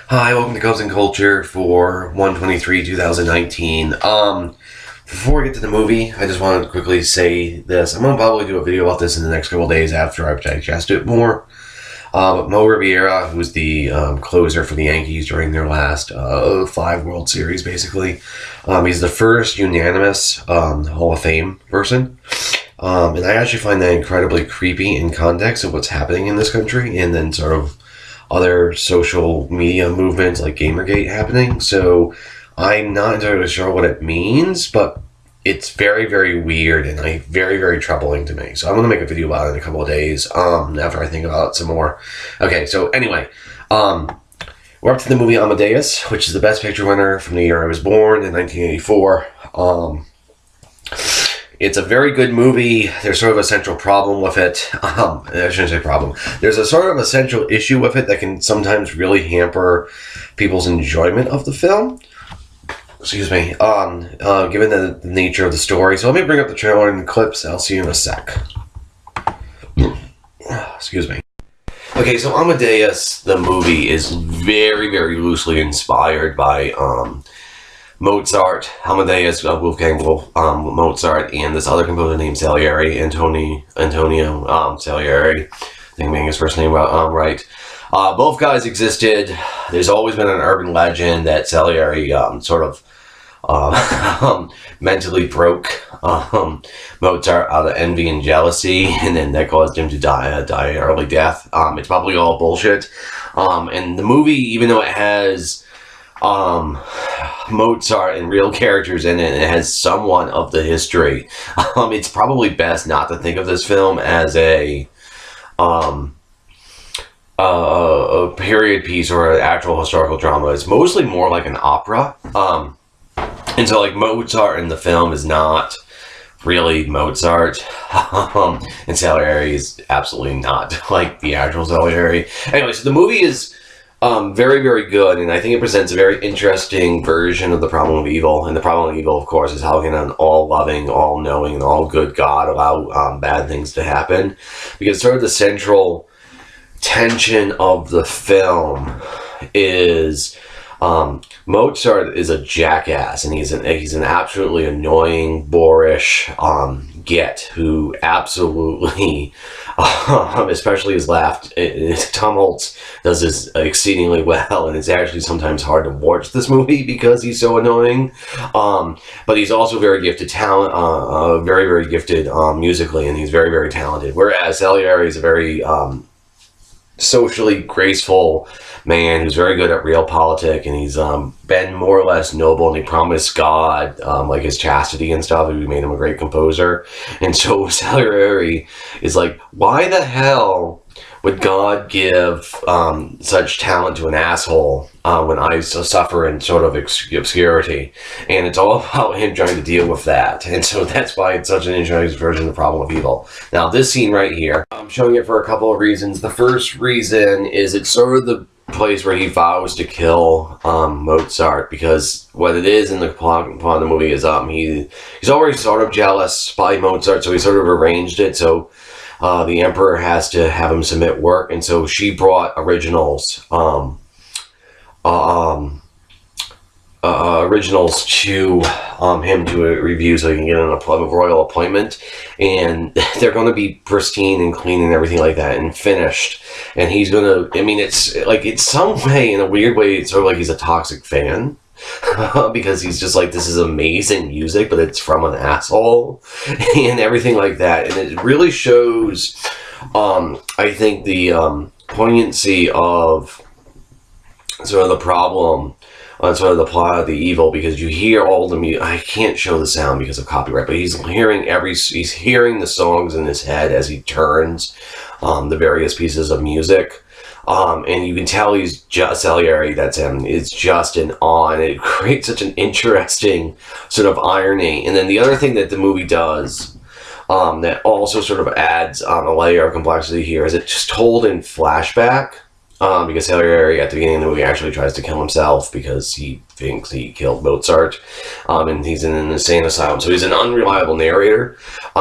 Hi, welcome to Ghosts and Culture for 1/23/2019. Before we get to the movie, I just want to quickly say this. I'm going to probably do a video about this in the next couple of days after I've digested it more. But Mo Rivera, who's the closer for the Yankees during their last 5 World Series, basically, he's the first unanimous Hall of Fame person. And I actually find that incredibly creepy in context of what's happening in this country, and then sort of other social media movements like Gamergate happening. So I'm not entirely sure what it means, but it's very, very weird and very, very troubling to me. So I'm going to make a video about it in a couple of days after I think about it some more. Okay, so anyway, we're up to the movie Amadeus, which is the Best Picture winner from the year I was born in 1984. It's a very good movie. There's sort of a central problem with it. I shouldn't say problem. There's a sort of a central issue with it that can sometimes really hamper people's enjoyment of the film. Excuse me. Given the nature of the story. So let me bring up the trailer and clips. I'll see you in a sec. Excuse me. Okay, so Amadeus, the movie, is very, very loosely inspired by Mozart, Amadeus, Wolfgang Mozart, and this other composer named Salieri, Antonio Salieri. I think I'm getting his first name right. Both guys existed. There's always been an urban legend that Salieri sort of mentally broke Mozart out of envy and jealousy, and then that caused him to die an early death. It's probably all bullshit. And the movie, even though it has Mozart and real characters in it, and it has somewhat of the history, it's probably best not to think of this film as a period piece or an actual historical drama. It's mostly more like an opera. And so, like, Mozart in the film is not really Mozart. And Salieri is absolutely not like the actual Salieri. Anyway, so the movie is very, very good, and I think it presents a very interesting version of the problem of evil. And the problem of evil, of course, is how can an all-loving, all-knowing, and all-good God allow bad things to happen? Because sort of the central tension of the film is Mozart is a jackass, and he's an absolutely annoying, boorish git who absolutely, especially his laugh, Tom Holtz does this exceedingly well, and it's actually sometimes hard to watch this movie because he's so annoying. But he's also very gifted very, very gifted musically, and he's very, very talented. Whereas Salieri is a very socially graceful man who's very good at realpolitik, and he's been more or less noble, and he promised God like his chastity and stuff, who made him a great composer. And so Salieri is like, why the hell would God give such talent to an asshole when I suffer in sort of obscurity? And it's all about him trying to deal with that. And so that's why it's such an interesting version of the problem of evil. Now, this scene right here, I'm showing it for a couple of reasons. The first reason is it's sort of the place where he vows to kill Mozart, because what it is in the plot of the movie is he's already sort of jealous by Mozart, so he sort of arranged it so the emperor has to have him submit work, and so she brought originals to him to review so he can get a royal appointment, and they're going to be pristine and clean and everything like that and finished, and he's going to, I mean, it's like, it's some way, in a weird way, it's sort of like he's a toxic fan. Because he's just like, this is amazing music, but it's from an asshole and everything like that. And it really shows, I think, the poignancy of sort of the problem, sort of the plot of the evil, because you hear all the music. I can't show the sound because of copyright, but he's hearing the songs in his head as he turns the various pieces of music. And you can tell he's just, Salieri, that's him, is just in awe, and it creates such an interesting sort of irony. And then the other thing that the movie does that also sort of adds a layer of complexity here is it's just told in flashback. because Salieri at the beginning of the movie actually tries to kill himself because he thinks he killed Mozart, and he's in an insane asylum. So he's an unreliable narrator.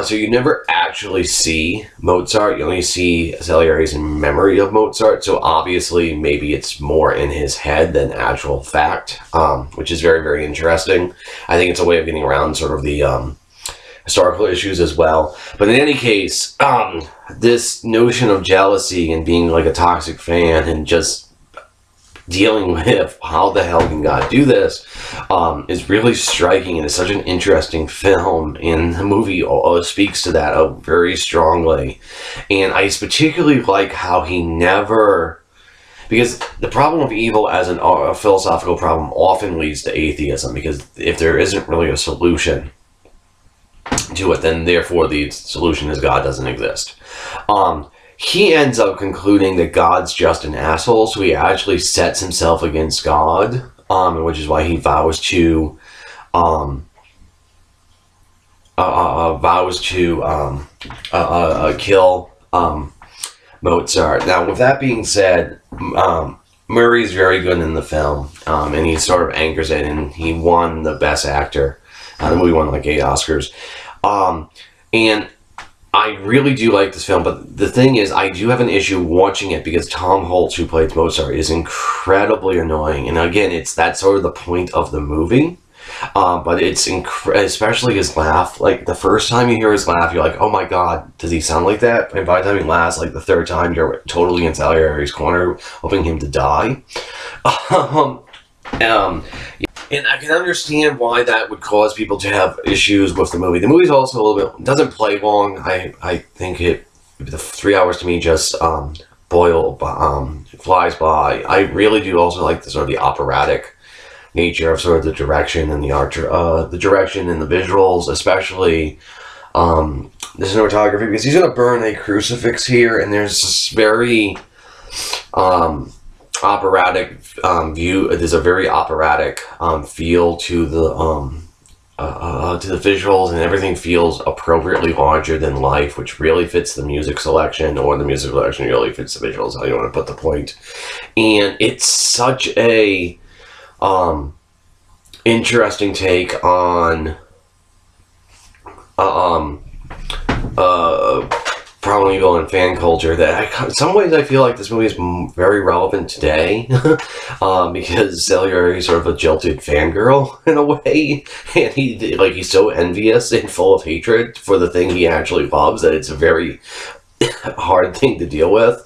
So you never actually see Mozart. You only see Salieri's memory of Mozart. So obviously, maybe it's more in his head than actual fact, which is very, very interesting. I think it's a way of getting around sort of the historical issues as well. But in any case, this notion of jealousy and being like a toxic fan and just dealing with how the hell can God do this is really striking, and it's such an interesting film, and the movie speaks to that very strongly. And I particularly like how he never, because the problem of evil as a philosophical problem often leads to atheism, because if there isn't really a solution to it, then therefore the solution is God doesn't exist. He ends up concluding that God's just an asshole, so he actually sets himself against God, which is why he vows to kill Mozart. Now, with that being said, Murray's very good in the film, and he sort of anchors it, and he won the Best Actor. The movie won like 8 Oscars. And I really do like this film, but the thing is, I do have an issue watching it because Tom Holtz, who plays Mozart, is incredibly annoying. And again, that's sort of the point of the movie. But it's especially his laugh. Like, the first time you hear his laugh, you're like, oh my god, does he sound like that? And by the time he laughs, like the third time, you're totally in Salieri's corner, hoping him to die. And I can understand why that would cause people to have issues with the movie. The movie's also a little bit, doesn't play long. I think the 3 hours to me just flies by. I really do also like the sort of the operatic nature of sort of the direction and the direction and the visuals, especially the cinematography, because he's going to burn a crucifix here, and there's this very operatic view. There's a very operatic feel to the visuals, and everything feels appropriately larger than life, which really fits the music selection, or the music selection really fits the visuals, how you want to put the point. And it's such a interesting take on problem evil and fan culture that in some ways I feel like this movie is very relevant today because Salieri is sort of a jilted fangirl in a way, and he's so envious and full of hatred for the thing he actually loves that it's a very hard thing to deal with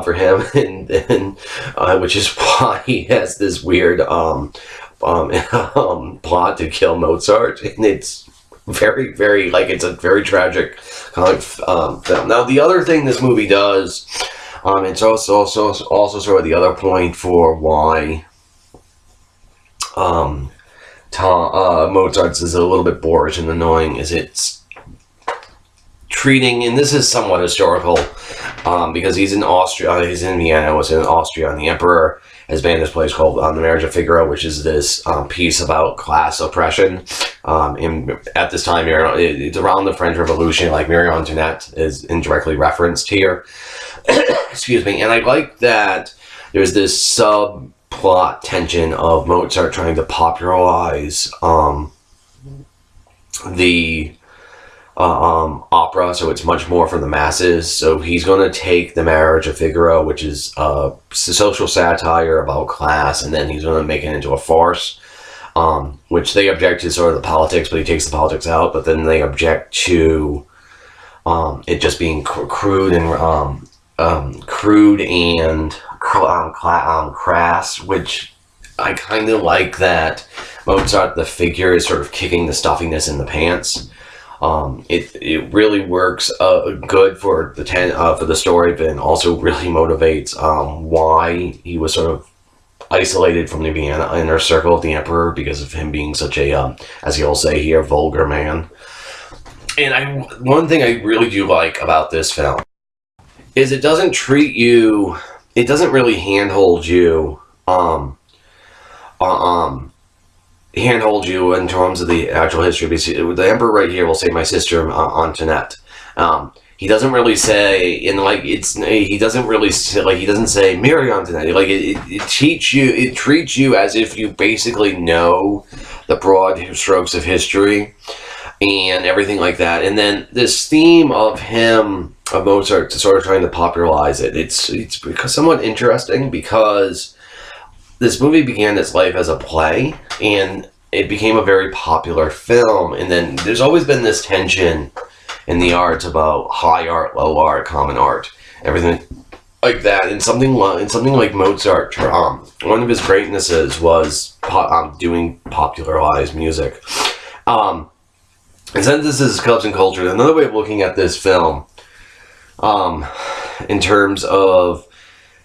for him, and which is why he has this weird plot to kill Mozart, and it's very, very, like, it's a very tragic kind of film. Now, the other thing this movie does, it's also sort of the other point for why Mozart's is a little bit boorish and annoying, is it's treating, and this is somewhat historical, because he's in Austria, he's in Vienna, was in Austria, and the emperor has banned this place called The Marriage of Figaro, which is this piece about class oppression. At this time, it's around the French Revolution, like Marie Antoinette is indirectly referenced here. Excuse me. And I like that there's this subplot tension of Mozart trying to popularize the opera, so it's much more for the masses. So he's going to take The Marriage of Figaro, which is a social satire about class, and then he's going to make it into a farce, which they object to sort of the politics, but he takes the politics out. But then they object to it just being crude and crass, which I kind of like that Mozart, the figure, is sort of kicking the stuffiness in the pants. It really works good for the story, but it also really motivates why he was sort of isolated from the Vienna inner circle of the emperor, because of him being such a, as he'll say here, vulgar man. And one thing I really do like about this film is it doesn't treat you, it doesn't really handhold you, handhold you in terms of the actual history. The emperor right here will say, my sister Antoinette. he doesn't really say, and like he doesn't really say, like he doesn't say Mary Antoinette. Like it treats you as if you basically know the broad strokes of history and everything like that. And then this theme of Mozart sort of trying to popularize it. It's somewhat interesting because this movie began its life as a play, and it became a very popular film. And then there's always been this tension in the arts about high art, low art, common art, everything like that. And something like Mozart, one of his greatnesses was doing popularized music. And since this is Clubs and Culture, another way of looking at this film, in terms of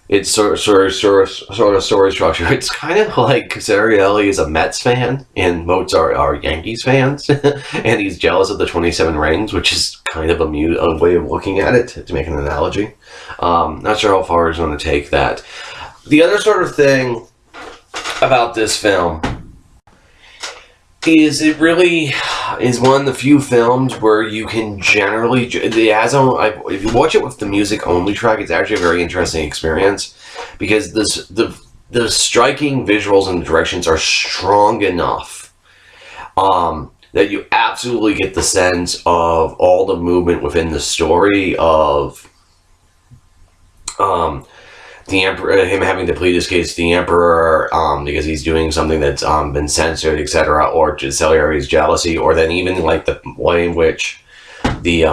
its sort of story structure, it's kind of like Sarielli is a Mets fan and Mozart are Yankees fans, and he's jealous of the 27 rings, which is kind of a way of looking at it, to make an analogy. Not sure how far he's going to take that. The other sort of thing about this film is it really is one of the few films where you can generally, if you watch it with the music only track, it's actually a very interesting experience, because the striking visuals and directions are strong enough that you absolutely get the sense of all the movement within the story of the emperor, him having to plead his case to the emperor because he's doing something that's been censored, etc., or just Salieri's jealousy, or then even like the way in which the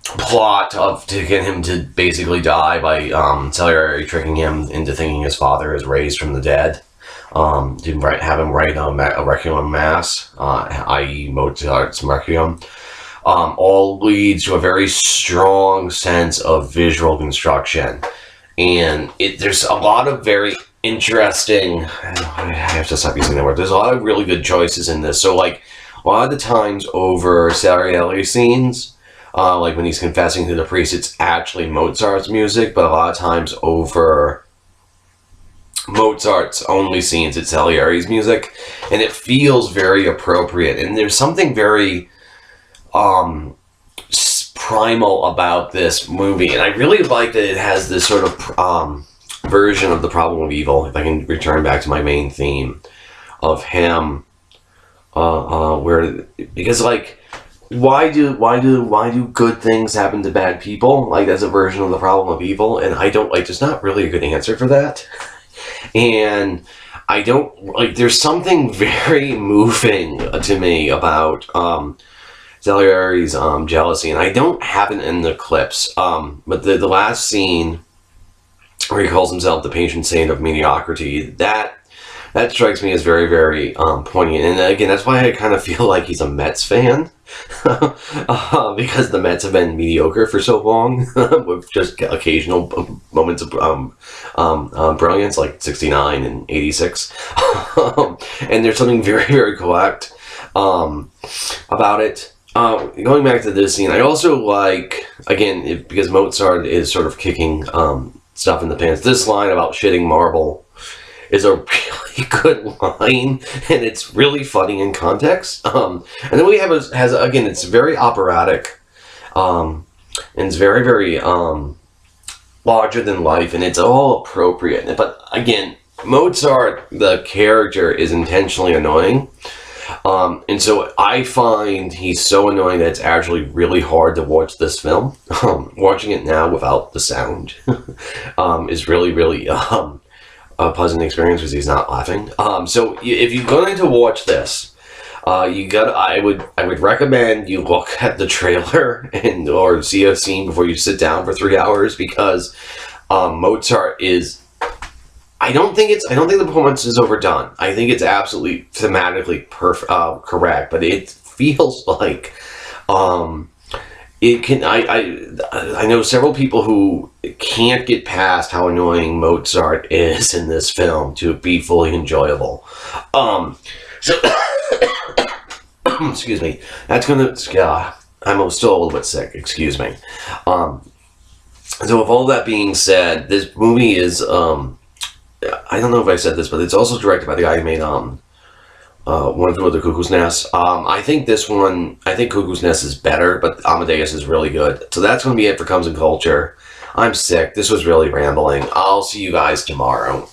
plot to get him to basically die by Salieri tricking him into thinking his father is raised from the dead, to have him write a Requiem Mass, i.e. Mozart's Requiem. All leads to a very strong sense of visual construction. And there's a lot of very interesting, I have to stop using that word, there's a lot of really good choices in this. So like a lot of the times over Sarielli scenes, like when he's confessing to the priest, it's actually Mozart's music, but a lot of times over Mozart's only scenes, it's Salieri's music, and it feels very appropriate. And there's something very primal about this movie, and I really like that it has this sort of version of the problem of evil, if I can return back to my main theme of him, because like why do good things happen to bad people? Like, that's a version of the problem of evil, and I don't like, there's not really a good answer for that. And I don't like, there's something very moving to me about Salieri's jealousy, and I don't have it in the clips, but the last scene where he calls himself the patron saint of mediocrity, that strikes me as very, very poignant. And again, that's why I kind of feel like he's a Mets fan, because the Mets have been mediocre for so long, with just occasional moments of brilliance, like 69 and 86. And there's something very, very correct about it. Going back to this scene, I also like, again, because Mozart is sort of kicking stuff in the pants, this line about shitting marble is a really good line, and it's really funny in context. And then we have again, it's very operatic, and it's very, very larger than life, and it's all appropriate. But again, Mozart, the character, is intentionally annoying. And so I find he's so annoying that it's actually really hard to watch this film. Watching it now without the sound is really, really a pleasant experience because he's not laughing. So if you're going to watch this, I would recommend you look at the trailer or see a scene before you sit down for 3 hours, because Mozart is, I don't think the performance is overdone. I think it's absolutely thematically correct, but it feels like it can. I know several people who can't get past how annoying Mozart is in this film to be fully enjoyable. So excuse me. That's gonna. I'm still a little bit sick. Excuse me. So with all that being said, this movie is I don't know if I said this, but it's also directed by the guy who made One Flew Over the Cuckoo's Nest. I think Cuckoo's Nest is better, but Amadeus is really good. So that's going to be it for Comes in Culture. I'm sick. This was really rambling. I'll see you guys tomorrow.